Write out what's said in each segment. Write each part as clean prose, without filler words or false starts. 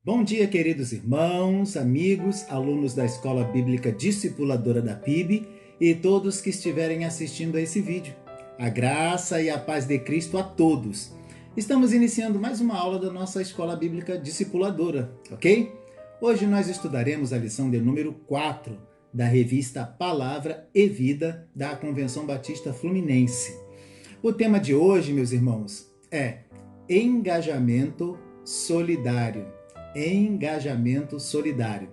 Bom dia, queridos irmãos, amigos, alunos da Escola Bíblica Discipuladora da PIB e todos que estiverem assistindo a esse vídeo. A graça e a paz de Cristo a todos. Estamos iniciando mais uma aula da nossa Escola Bíblica Discipuladora, ok? Hoje nós estudaremos a lição de número 4 da revista Palavra e Vida da Convenção Batista Fluminense. O tema de hoje, meus irmãos, é engajamento solidário. Engajamento solidário.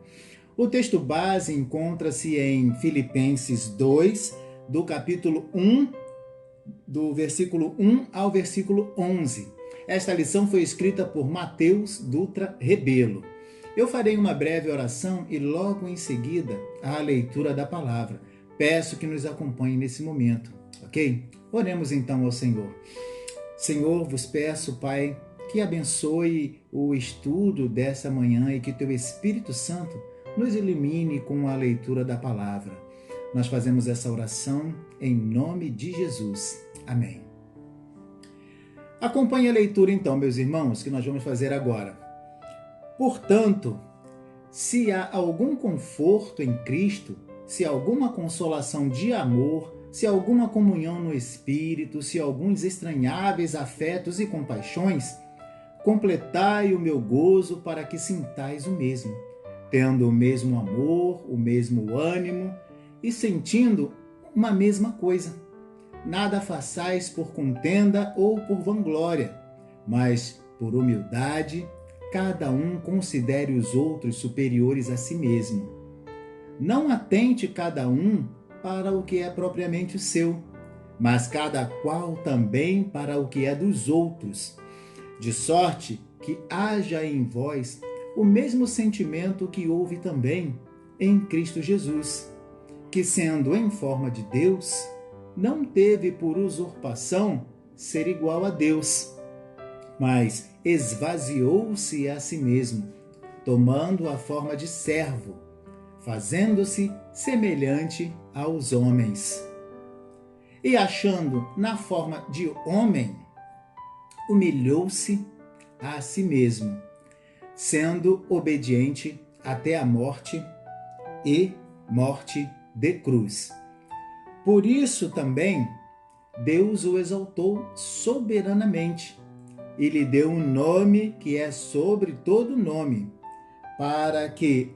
O texto base encontra-se em Filipenses 2, do capítulo 1, do versículo 1 ao versículo 11. Esta lição foi escrita por Mateus Dutra Rebelo. Eu farei uma breve oração e logo em seguida a leitura da palavra. Peço que nos acompanhe nesse momento, ok? Oremos então ao Senhor. Senhor, vos peço, Pai, que abençoe o estudo dessa manhã e que Teu Espírito Santo nos ilumine com a leitura da palavra. Nós fazemos essa oração em nome de Jesus. Amém. Acompanhe a leitura então, meus irmãos, que nós vamos fazer agora. Portanto, se há algum conforto em Cristo, se há alguma consolação de amor, se há alguma comunhão no Espírito, se há alguns estranháveis afetos e compaixões, completai o meu gozo para que sintais o mesmo, tendo o mesmo amor, o mesmo ânimo e sentindo uma mesma coisa. Nada façais por contenda ou por vanglória, mas por humildade, cada um considere os outros superiores a si mesmo. Não atente cada um para o que é propriamente o seu, mas cada qual também para o que é dos outros, de sorte que haja em vós o mesmo sentimento que houve também em Cristo Jesus, que, sendo em forma de Deus, não teve por usurpação ser igual a Deus, mas esvaziou-se a si mesmo, tomando a forma de servo, fazendo-se semelhante aos homens. E achando na forma de homem, humilhou-se a si mesmo, sendo obediente até a morte e morte de cruz. Por isso também Deus o exaltou soberanamente e lhe deu um nome que é sobre todo nome, para que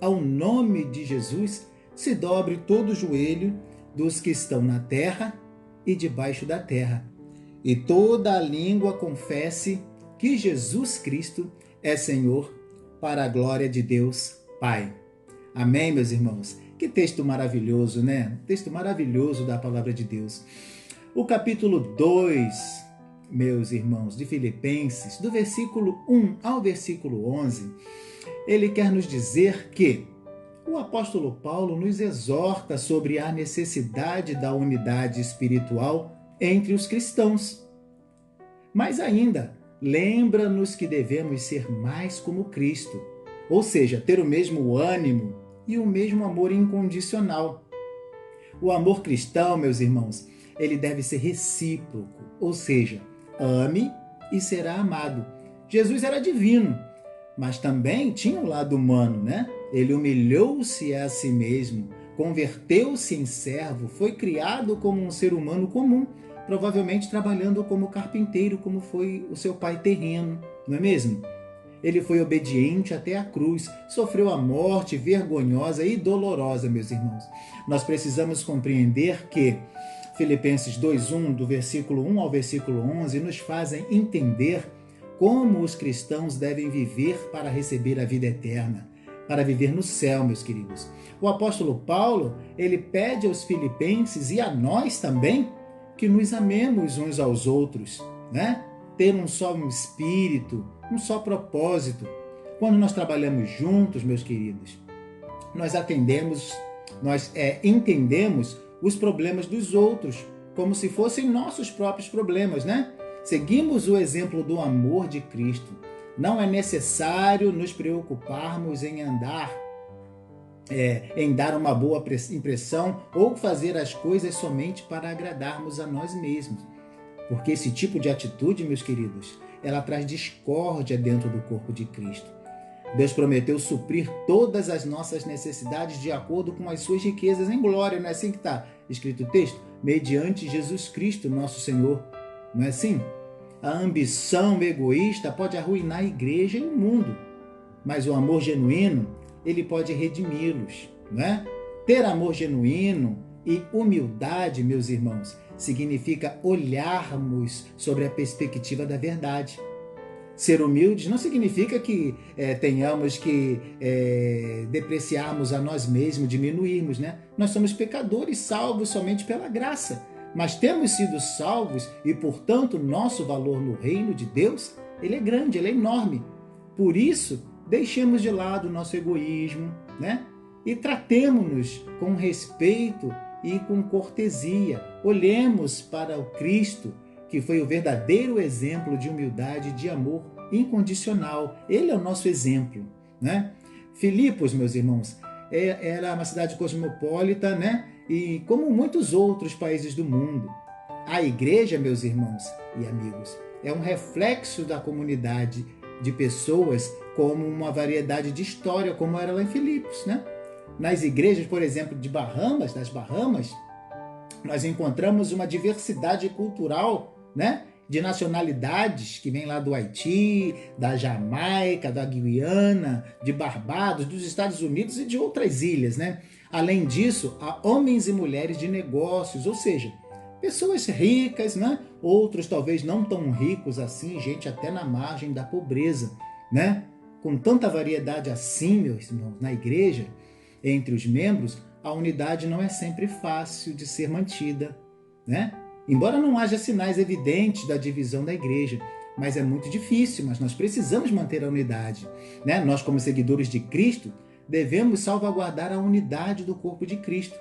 ao nome de Jesus se dobre todo o joelho dos que estão na terra e debaixo da terra, e toda a língua confesse que Jesus Cristo é Senhor, para a glória de Deus Pai. Amém, meus irmãos? Que texto maravilhoso, né? Texto maravilhoso da palavra de Deus. O capítulo 2, meus irmãos, de Filipenses, do versículo 1 ao versículo 11, ele quer nos dizer que o apóstolo Paulo nos exorta sobre a necessidade da unidade espiritual entre os cristãos. Mas ainda, lembra-nos que devemos ser mais como Cristo, ou seja, ter o mesmo ânimo e o mesmo amor incondicional. O amor cristão, meus irmãos, ele deve ser recíproco, ou seja, ame e será amado. Jesus era divino, mas também tinha o lado humano, né? Ele humilhou-se a si mesmo, converteu-se em servo, foi criado como um ser humano comum, provavelmente trabalhando como carpinteiro, como foi o seu pai terreno, não é mesmo? Ele foi obediente até a cruz, sofreu a morte vergonhosa e dolorosa, meus irmãos. Nós precisamos compreender que Filipenses 2:1, do versículo 1 ao versículo 11, nos fazem entender como os cristãos devem viver para receber a vida eterna, para viver no céu, meus queridos. O apóstolo Paulo, ele pede aos filipenses e a nós também que nos amemos uns aos outros, né? Ter um só espírito, um só propósito. Quando nós trabalhamos juntos, meus queridos, nós entendemos os problemas dos outros, como se fossem nossos próprios problemas, né? Seguimos o exemplo do amor de Cristo. Não é necessário nos preocuparmos em dar uma boa impressão ou fazer as coisas somente para agradarmos a nós mesmos. Porque esse tipo de atitude, meus queridos, ela traz discórdia dentro do corpo de Cristo. Deus prometeu suprir todas as nossas necessidades de acordo com as suas riquezas em glória. Não é assim que está escrito o texto? Mediante Jesus Cristo, nosso Senhor. Não é assim? A ambição egoísta pode arruinar a igreja e o mundo, mas o amor genuíno, ele pode redimi-los, não é? Ter amor genuíno e humildade, meus irmãos, significa olharmos sobre a perspectiva da verdade. Ser humildes não significa que tenhamos que depreciarmos a nós mesmos, diminuirmos, né? Nós somos pecadores, salvos somente pela graça. Mas temos sido salvos e, portanto, nosso valor no reino de Deus, ele é grande, ele é enorme. Por isso, deixemos de lado o nosso egoísmo, né? E tratemo-nos com respeito e com cortesia. Olhemos para o Cristo, que foi o verdadeiro exemplo de humildade e de amor incondicional. Ele é o nosso exemplo, né? Filipos, meus irmãos, era uma cidade cosmopolita, né? E como muitos outros países do mundo. A igreja, meus irmãos e amigos, é um reflexo da comunidade de pessoas como uma variedade de história, como era lá em Filipos, né? Nas igrejas, por exemplo, das Bahamas, nós encontramos uma diversidade cultural, né? De nacionalidades que vêm lá do Haiti, da Jamaica, da Guiana, de Barbados, dos Estados Unidos e de outras ilhas, né? Além disso, há homens e mulheres de negócios, ou seja, pessoas ricas, né? Outros talvez não tão ricos assim, gente até na margem da pobreza, né? Com tanta variedade assim, meus irmãos, na igreja, entre os membros, a unidade não é sempre fácil de ser mantida, né? Embora não haja sinais evidentes da divisão da igreja, mas é muito difícil, mas nós precisamos manter a unidade, né? Nós, como seguidores de Cristo, devemos salvaguardar a unidade do corpo de Cristo.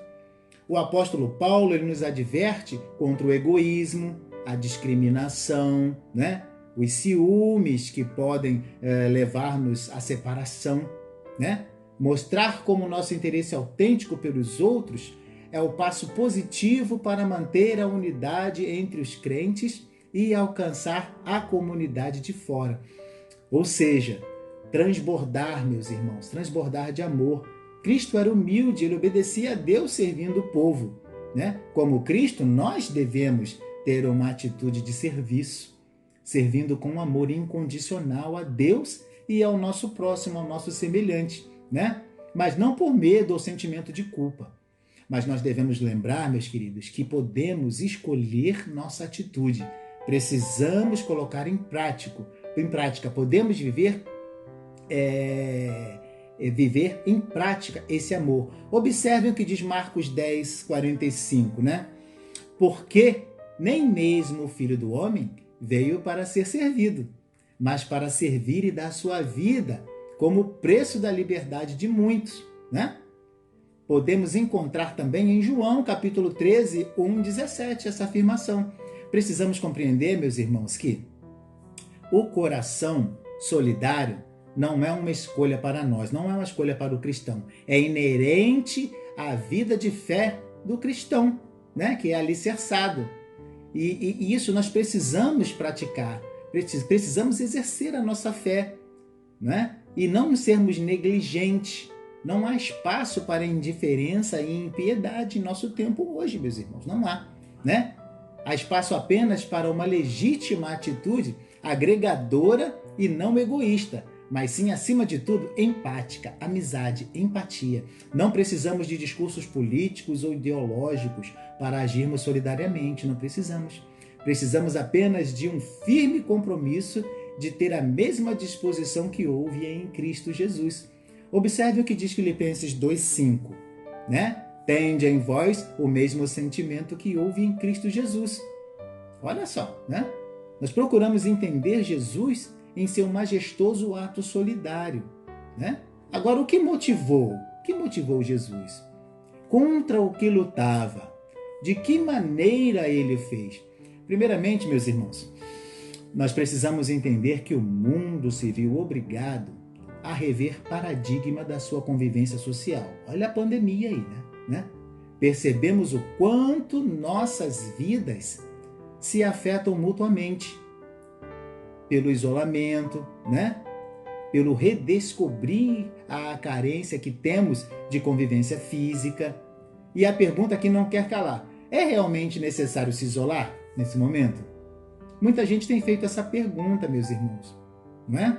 O apóstolo Paulo, ele nos adverte contra o egoísmo, a discriminação, né? Os ciúmes que podem levar-nos à separação, né? Mostrar como nosso interesse autêntico pelos outros é o passo positivo para manter a unidade entre os crentes e alcançar a comunidade de fora. Ou seja, transbordar, meus irmãos, transbordar de amor. Cristo era humilde, ele obedecia a Deus servindo o povo, né? Como Cristo, nós devemos ter uma atitude de serviço, servindo com amor incondicional a Deus e ao nosso próximo, ao nosso semelhante, né? Mas não por medo ou sentimento de culpa. Mas nós devemos lembrar, meus queridos, que podemos escolher nossa atitude. Precisamos colocar em prática. Podemos viver em prática esse amor. Observem o que diz Marcos 10, 45, né? Porque nem mesmo o Filho do Homem veio para ser servido, mas para servir e dar sua vida como preço da liberdade de muitos, né? Podemos encontrar também em João, capítulo 13, 1, 17, essa afirmação. Precisamos compreender, meus irmãos, que o coração solidário não é uma escolha para nós, não é uma escolha para o cristão. É inerente à vida de fé do cristão, né? Que é alicerçado. E isso nós precisamos praticar, precisamos exercer a nossa fé, né? E não sermos negligentes. Não há espaço para indiferença e impiedade em nosso tempo hoje, meus irmãos. Não há, né? Há espaço apenas para uma legítima atitude agregadora e não egoísta, mas sim, acima de tudo, empática, amizade, empatia. Não precisamos de discursos políticos ou ideológicos para agirmos solidariamente, não precisamos. Precisamos apenas de um firme compromisso de ter a mesma disposição que houve em Cristo Jesus. Observe o que diz Filipenses 2,5, né? Tende em vós o mesmo sentimento que houve em Cristo Jesus. Olha só, né? Nós procuramos entender Jesus em seu majestoso ato solidário, né? Agora, o que motivou? O que motivou Jesus? Contra o que lutava? De que maneira ele fez? Primeiramente, meus irmãos, nós precisamos entender que o mundo se viu obrigado a rever paradigma da sua convivência social. Olha a pandemia aí, né? Percebemos o quanto nossas vidas se afetam mutuamente. pelo isolamento, né? Pelo redescobrir a carência que temos de convivência física. E a pergunta que não quer calar: é realmente necessário se isolar nesse momento? Muita gente tem feito essa pergunta, meus irmãos, não é?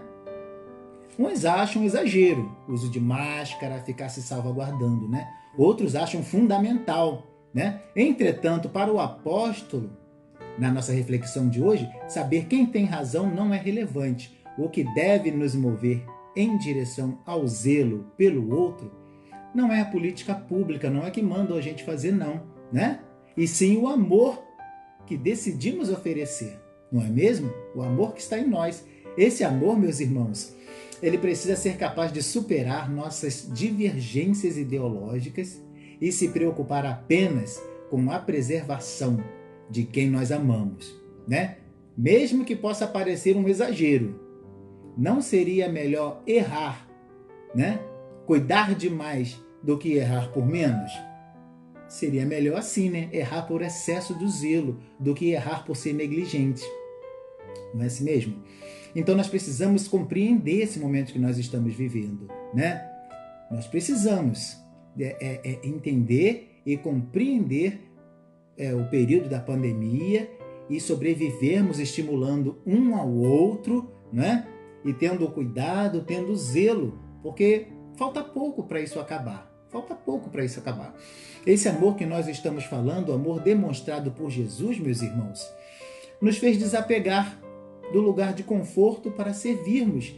Uns acham exagero o uso de máscara, ficar se salvaguardando, né? Outros acham fundamental, né? Entretanto, para o apóstolo, na nossa reflexão de hoje, saber quem tem razão não é relevante. O que deve nos mover em direção ao zelo pelo outro não é a política pública, não é que mandam a gente fazer, não, né? E sim o amor que decidimos oferecer, não é mesmo? O amor que está em nós. Esse amor, meus irmãos, ele precisa ser capaz de superar nossas divergências ideológicas e se preocupar apenas com a preservação de quem nós amamos, né? Mesmo que possa parecer um exagero, não seria melhor errar, né? Cuidar demais do que errar por menos? Seria melhor assim, né? Errar por excesso do zelo do que errar por ser negligente. Não é assim mesmo? Então nós precisamos compreender esse momento que nós estamos vivendo, né? Nós precisamos entender e compreender o período da pandemia e sobrevivermos estimulando um ao outro, né? E tendo cuidado, tendo zelo, porque falta pouco para isso acabar. Falta pouco para isso acabar. Esse amor que nós estamos falando, o amor demonstrado por Jesus, meus irmãos, nos fez desapegar do lugar de conforto para servirmos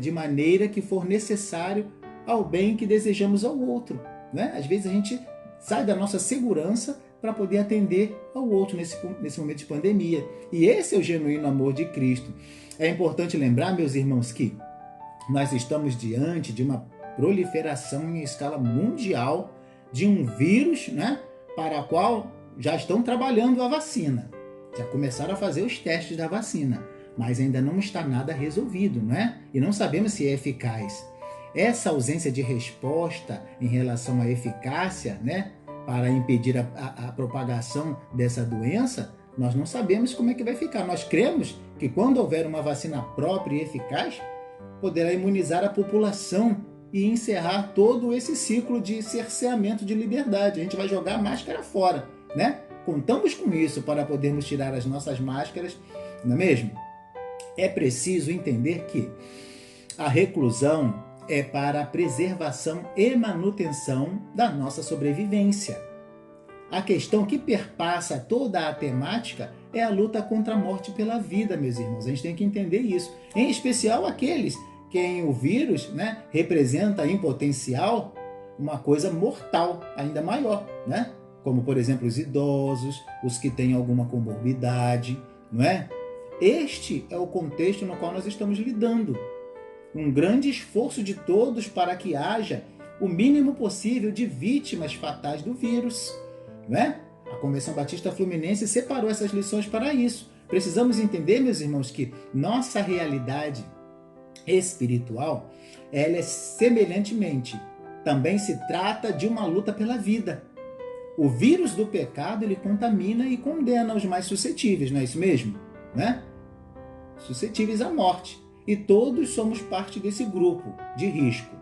de maneira que for necessário ao bem que desejamos ao outro, né? Às vezes a gente sai da nossa segurança para poder atender ao outro nesse momento de pandemia. E esse é o genuíno amor de Cristo. É importante lembrar, meus irmãos, que nós estamos diante de uma proliferação em escala mundial de um vírus, né, para o qual já estão trabalhando a vacina. Já começaram a fazer os testes da vacina, mas ainda não está nada resolvido, né? E não sabemos se é eficaz. Essa ausência de resposta em relação à eficácia, né, para impedir a propagação dessa doença, nós não sabemos como é que vai ficar. Nós cremos que quando houver uma vacina própria e eficaz, poderá imunizar a população e encerrar todo esse ciclo de cerceamento de liberdade. A gente vai jogar a máscara fora, né? Contamos com isso para podermos tirar as nossas máscaras, não é mesmo? É preciso entender que a reclusão é para a preservação e manutenção da nossa sobrevivência. A questão que perpassa toda a temática é a luta contra a morte pela vida, meus irmãos. A gente tem que entender isso. Em especial aqueles que em o vírus, né, representa em potencial uma coisa mortal, ainda maior, né? Como, por exemplo, os idosos, os que têm alguma comorbidade, não é? Este é o contexto no qual nós estamos lidando. Um grande esforço de todos para que haja o mínimo possível de vítimas fatais do vírus, não é? A Convenção Batista Fluminense separou essas lições para isso. Precisamos entender, meus irmãos, que nossa realidade espiritual, ela é semelhantemente, também se trata de uma luta pela vida. O vírus do pecado, ele contamina e condena os mais suscetíveis, não é isso mesmo? Né? Suscetíveis à morte. E todos somos parte desse grupo de risco,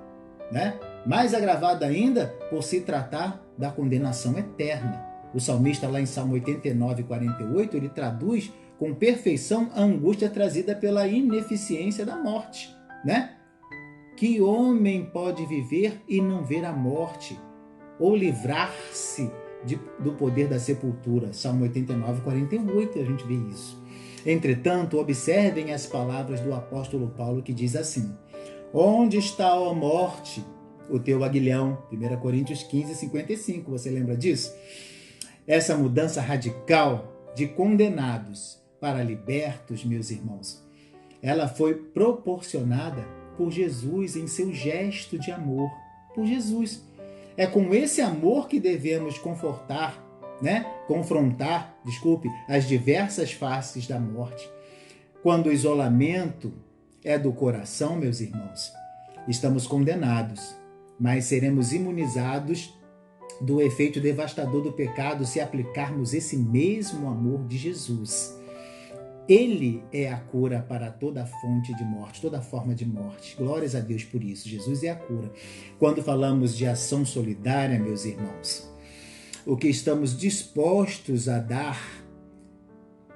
né? Mais agravado ainda por se tratar da condenação eterna. O salmista lá em Salmo 89, 48, ele traduz com perfeição a angústia trazida pela ineficiência da morte, né? Que homem pode viver e não ver a morte, ou livrar-se do poder da sepultura? Salmo 89, 48, a gente vê isso. Entretanto, observem as palavras do apóstolo Paulo, que diz assim: onde está, ó morte, o teu aguilhão? 1 Coríntios 15, 55, você lembra disso? Essa mudança radical de condenados para libertos, meus irmãos, ela foi proporcionada por Jesus em seu gesto de amor, por Jesus. É com esse amor que devemos confrontar as diversas faces da morte. Quando o isolamento é do coração, meus irmãos, estamos condenados, mas seremos imunizados do efeito devastador do pecado se aplicarmos esse mesmo amor de Jesus. Ele é a cura para toda fonte de morte, toda forma de morte. Glórias a Deus por isso. Jesus é a cura. Quando falamos de ação solidária, meus irmãos, o que estamos dispostos a dar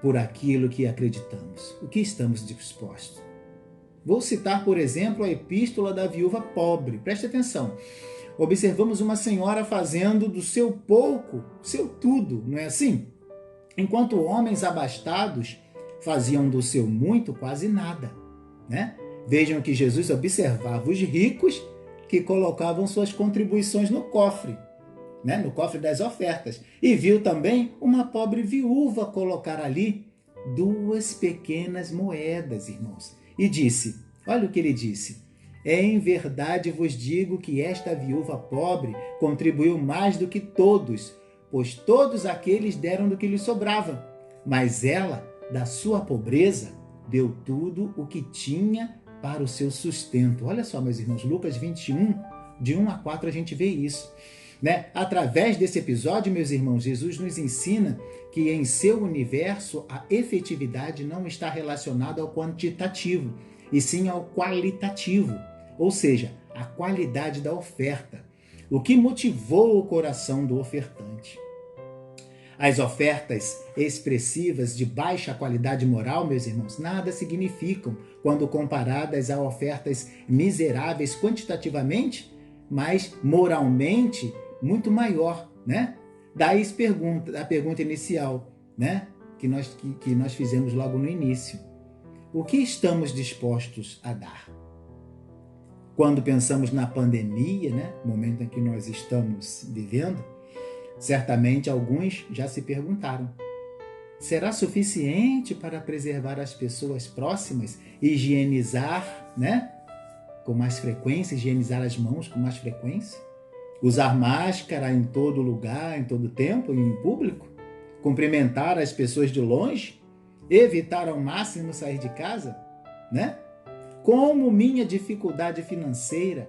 por aquilo que acreditamos. O que estamos dispostos? Vou citar, por exemplo, a epístola da viúva pobre. Preste atenção. Observamos uma senhora fazendo do seu pouco, seu tudo, não é assim? Enquanto homens abastados faziam do seu muito quase nada, né? Vejam que Jesus observava os ricos que colocavam suas contribuições no cofre, né? No cofre das ofertas. E viu também uma pobre viúva colocar ali 2 pequenas moedas, irmãos. E disse, olha o que ele disse: em verdade vos digo que esta viúva pobre contribuiu mais do que todos, pois todos aqueles deram do que lhe sobrava. Mas ela, da sua pobreza, deu tudo o que tinha para o seu sustento. Olha só, meus irmãos, Lucas 21, de 1 a 4, a gente vê isso, né? Através desse episódio, meus irmãos, Jesus nos ensina que em seu universo a efetividade não está relacionada ao quantitativo, e sim ao qualitativo, ou seja, a qualidade da oferta, o que motivou o coração do ofertante. As ofertas expressivas de baixa qualidade moral, meus irmãos, nada significam quando comparadas a ofertas miseráveis quantitativamente, mas moralmente muito maior, né? Daí a pergunta inicial, né? Que nós fizemos logo no início. O que estamos dispostos a dar? Quando pensamos na pandemia, né? Momento em que nós estamos vivendo, certamente alguns já se perguntaram: será suficiente para preservar as pessoas próximas, higienizar, né? Com mais frequência, higienizar as mãos com mais frequência? Usar máscara em todo lugar, em todo tempo, em público? Cumprimentar as pessoas de longe? Evitar ao máximo sair de casa? Né? Como minha dificuldade financeira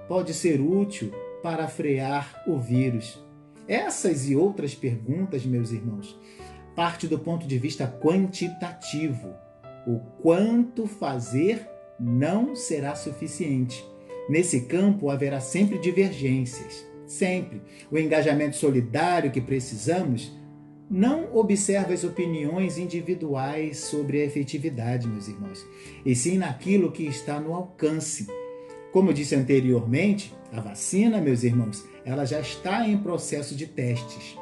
pode ser útil para frear o vírus? Essas e outras perguntas, meus irmãos, parte do ponto de vista quantitativo. O quanto fazer não será suficiente. Nesse campo haverá sempre divergências, sempre. O engajamento solidário que precisamos não observa as opiniões individuais sobre a efetividade, meus irmãos, e sim naquilo que está no alcance. Como eu disse anteriormente, a vacina, meus irmãos, ela já está em processo de testes.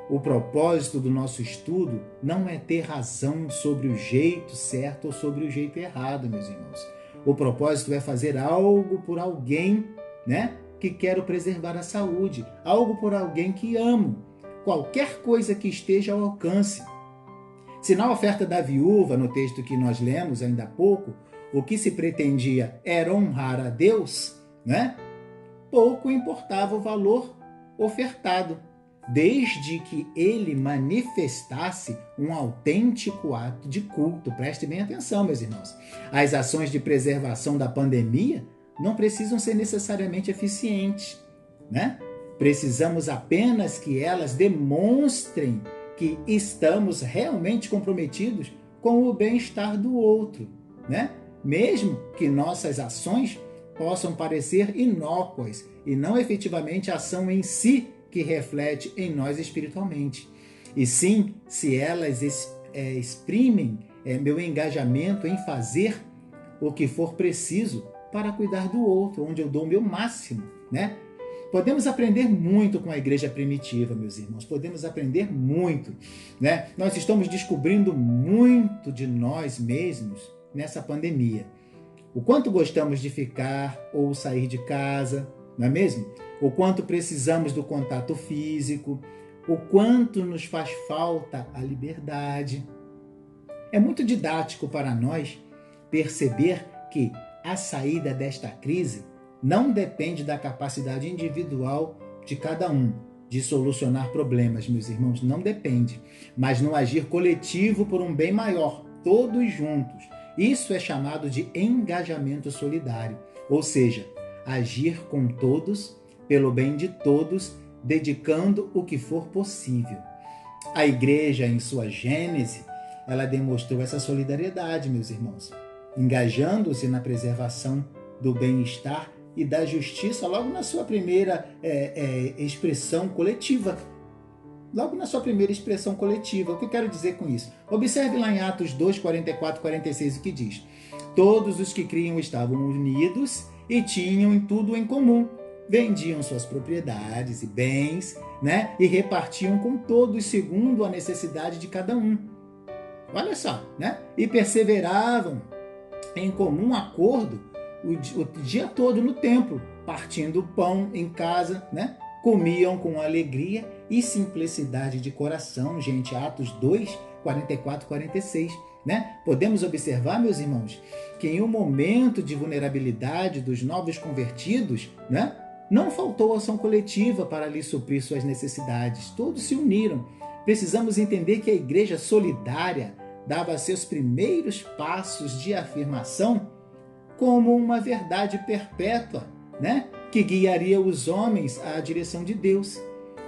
O propósito do nosso estudo não é ter razão sobre o jeito certo ou sobre o jeito errado, meus irmãos. O propósito é fazer algo por alguém, né, que quero preservar a saúde, algo por alguém que amo, qualquer coisa que esteja ao alcance. Se na oferta da viúva, no texto que nós lemos ainda há pouco, o que se pretendia era honrar a Deus, né? Pouco importava o valor ofertado, desde que ele manifestasse um autêntico ato de culto. Preste bem atenção, meus irmãos. As ações de preservação da pandemia não precisam ser necessariamente eficientes, né? Precisamos apenas que elas demonstrem que estamos realmente comprometidos com o bem-estar do outro, né? Mesmo que nossas ações possam parecer inócuas e não efetivamente a ação em si que reflete em nós espiritualmente. E sim, se elas exprimem meu engajamento em fazer o que for preciso para cuidar do outro, onde eu dou o meu máximo, né? Podemos aprender muito com a igreja primitiva, meus irmãos. Podemos aprender muito, né? Nós estamos descobrindo muito de nós mesmos nessa pandemia. O quanto gostamos de ficar ou sair de casa, não é mesmo? O quanto precisamos do contato físico, o quanto nos faz falta a liberdade. É muito didático para nós perceber que a saída desta crise não depende da capacidade individual de cada um de solucionar problemas, meus irmãos, não depende, mas no agir coletivo por um bem maior, todos juntos. Isso é chamado de engajamento solidário, ou seja, agir com todos, pelo bem de todos, dedicando o que for possível. A igreja, em sua gênese, ela demonstrou essa solidariedade, meus irmãos, engajando-se na preservação do bem-estar e da justiça logo na sua primeira expressão coletiva. Logo na sua primeira expressão coletiva. O que eu quero dizer com isso? Observe lá em Atos 2, 44, 46 o que diz. Todos os que criam estavam unidos e tinham tudo em comum. Vendiam suas propriedades e bens, né? E repartiam com todos segundo a necessidade de cada um. Olha só, né? E perseveravam em comum acordo o dia todo no templo, partindo o pão em casa, né? Comiam com alegria e simplicidade de coração, gente. Atos 2, 44, 46. Né? Podemos observar, meus irmãos, que em um momento de vulnerabilidade dos novos convertidos, né, não faltou ação coletiva para lhes suprir suas necessidades. Todos se uniram. Precisamos entender que a igreja solidária dava seus primeiros passos de afirmação como uma verdade perpétua, né, que guiaria os homens à direção de Deus.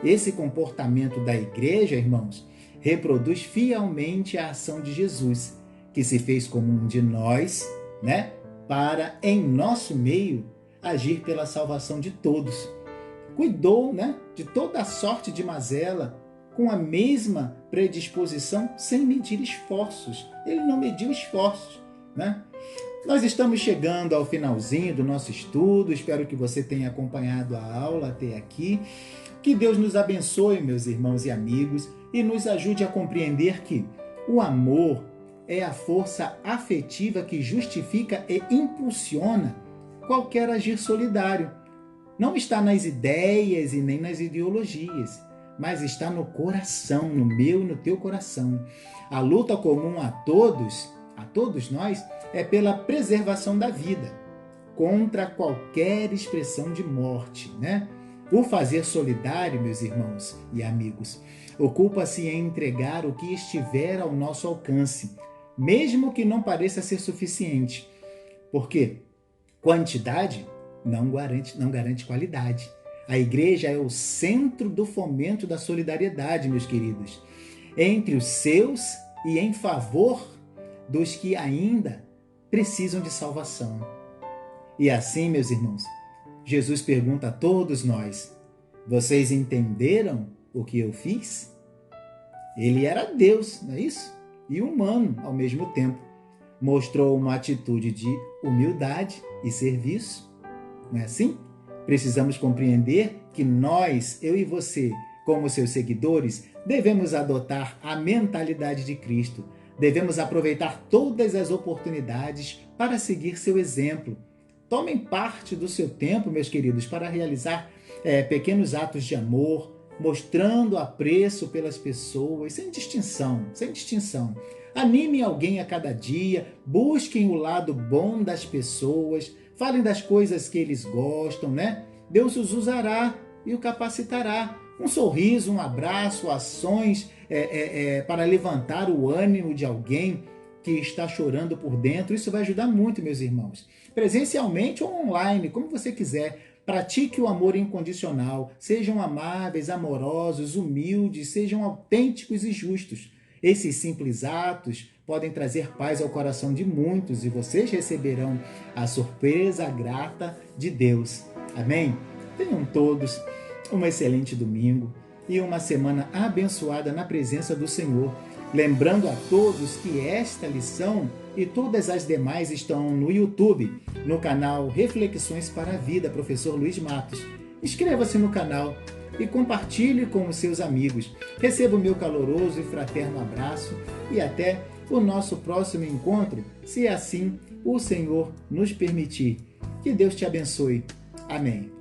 Esse comportamento da igreja, irmãos, reproduz fielmente a ação de Jesus, que se fez como um de nós, né, para, em nosso meio, agir pela salvação de todos. Cuidou, né, de toda a sorte de mazela, com a mesma predisposição, sem medir esforços. Ele não mediu esforços, né? Nós estamos chegando ao finalzinho do nosso estudo, espero que você tenha acompanhado a aula até aqui. Que Deus nos abençoe, meus irmãos e amigos, e nos ajude a compreender que o amor é a força afetiva que justifica e impulsiona qualquer agir solidário. Não está nas ideias e nem nas ideologias, mas está no coração, no meu e no teu coração. A luta comum a todos nós, é pela preservação da vida, contra qualquer expressão de morte, né? O fazer solidário, meus irmãos e amigos, ocupa-se em entregar o que estiver ao nosso alcance, mesmo que não pareça ser suficiente, porque quantidade não garante qualidade. A igreja é o centro do fomento da solidariedade, meus queridos, entre os seus e em favor dos que ainda precisam de salvação. E assim, meus irmãos, Jesus pergunta a todos nós: vocês entenderam o que eu fiz? Ele era Deus, não é isso? E humano ao mesmo tempo. Mostrou uma atitude de humildade e serviço. Não é assim? Precisamos compreender que nós, eu e você, como seus seguidores, devemos adotar a mentalidade de Cristo. Devemos aproveitar todas as oportunidades para seguir seu exemplo. Tomem parte do seu tempo, meus queridos, para realizar pequenos atos de amor, mostrando apreço pelas pessoas, sem distinção. Animem alguém a cada dia, busquem o lado bom das pessoas, falem das coisas que eles gostam, né? Deus os usará e o capacitará. Um sorriso, um abraço, ações para levantar o ânimo de alguém que está chorando por dentro. Isso vai ajudar muito, meus irmãos. Presencialmente ou online, como você quiser. Pratique o amor incondicional. Sejam amáveis, amorosos, humildes, sejam autênticos e justos. Esses simples atos podem trazer paz ao coração de muitos e vocês receberão a surpresa grata de Deus. Amém? Tenham todos um excelente domingo e uma semana abençoada na presença do Senhor. Lembrando a todos que esta lição e todas as demais estão no YouTube, no canal Reflexões para a Vida, Professor Luiz Matos. Inscreva-se no canal e compartilhe com os seus amigos. Receba o meu caloroso e fraterno abraço e até o nosso próximo encontro, se assim o Senhor nos permitir. Que Deus te abençoe. Amém.